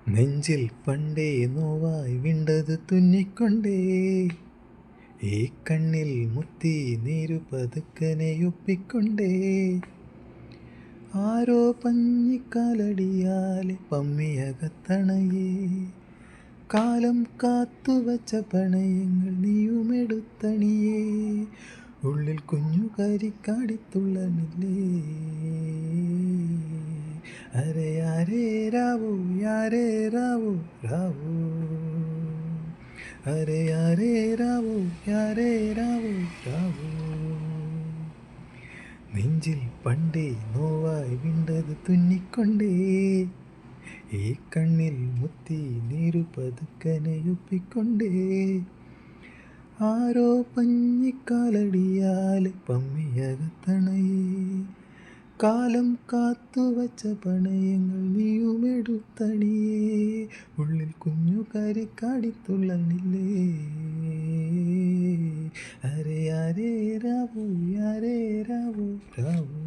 നെഞ്ചിൽ പണ്ടേ നോവായി വിണ്ടത് തുന്നിക്കൊണ്ടേ ഈ കണ്ണിൽ മുത്തി നീരു പതുക്കനെയൊപ്പിക്കൊണ്ടേ ആരോ പഞ്ഞിക്കാലടിയാലെ പമ്മിയകത്തണയേ കാലം കാത്തുവച്ച പണയങ്ങൾ നീയുമെടുത്തണിയേ ഉള്ളിൽ കുഞ്ഞു കരിക്കാടിത്തുള്ളനില്ലേ അരെ യാരേ രാവോ യാരേ രാവോ രാവോ അരെ യാരേ രാവോ യാരേ രാവോ രാവോ നെഞ്ചിൽ പണ്ടേ നോവായി വിണ്ടത് തുന്നിക്കൊണ്ടേ ഈ കണ്ണിൽ മുത്തി നീരു പതുക്കനെയൊപ്പിക്കൊണ്ടേ ആരോ പഞ്ഞിക്കാലടിയാൽ പമ്മിയകത്തണയേ കാലം കാത്തുവച്ച പണയങ്ങൾ നീയുമെടുത്തണിയേ ഉള്ളിൽ കുഞ്ഞു കരിക്കാടിത്തുള്ളനില്ലേ അരെ യാരേ രാവോ യാരേ രാവോ രാവോ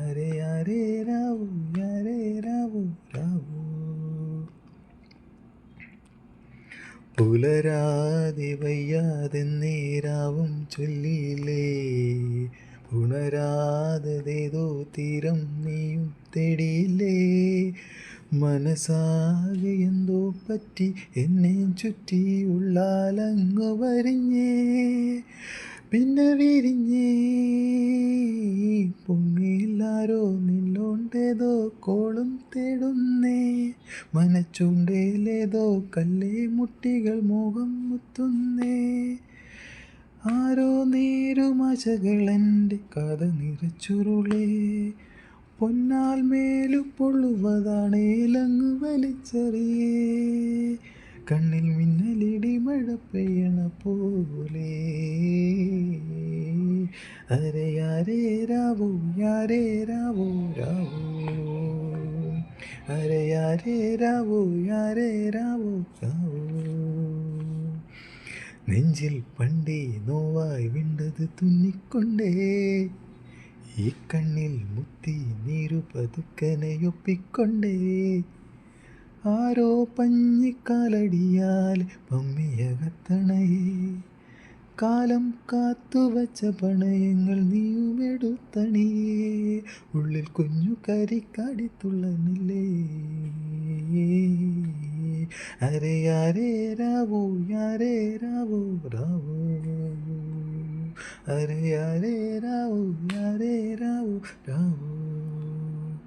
അരെ യാരേ രാവോ യാരേ രാവോ രാവോ പുലരാതെ വയ്യാതെ നേരാവും ചൊല്ലിയില്ലേ ഉണരാതേതോ തീരം നീയും തേടിയില്ലേ മനസ്സാകെ എന്തോ പറ്റി എന്നെ ചുറ്റി ഉള്ളാലങ്ങു വരിഞ്ഞേ പിന്നെ വിരിഞ്ഞേ പൊങ്ങിയില്ലാരോ നിന്നോണ്ടേതോ കോളും തേടുന്നേ മനച്ചുണ്ടേലേതോ കല്ലേ മുട്ടികൾ മോഹം മുത്തുന്നേ ആരോ നേരുമാശകളെൻ്റെ കഥ നിറച്ചുരുളേ പൊന്നാൽ മേലു പൊള്ളുവതാണേലങ്ങു വലിച്ചെറിയേ കണ്ണിൽ മിന്നലിടി മഴ പെയ്യണ പോലെ അരെ യാരേ രാവോ യാരേ രാവോ രാവോ അരെ യാരേ രാവോ യാരേ രാവോ രാവോ നെഞ്ചിൽ പണ്ടേ നോവായി വിണ്ടത് തുന്നിക്കൊണ്ടേ ഈ കണ്ണിൽ മുത്തി നീരു പതുക്കനെയൊപ്പിക്കൊണ്ടേ ആരോ പഞ്ഞിക്കാലടിയാൽ പമ്മിയകത്തണയേ കാലം കാത്തുവച്ച പണയങ്ങൾ നീയുമെടുത്തണിയേ ഉള്ളിൽ കുഞ്ഞു കരിക്കാടിത്തുള്ളനില്ലേ അരെ യാരേ രാവോ യാരേ രാവോ രാവോ അരെ യാരേ രാവോ യാരേ രാവോ രാവോ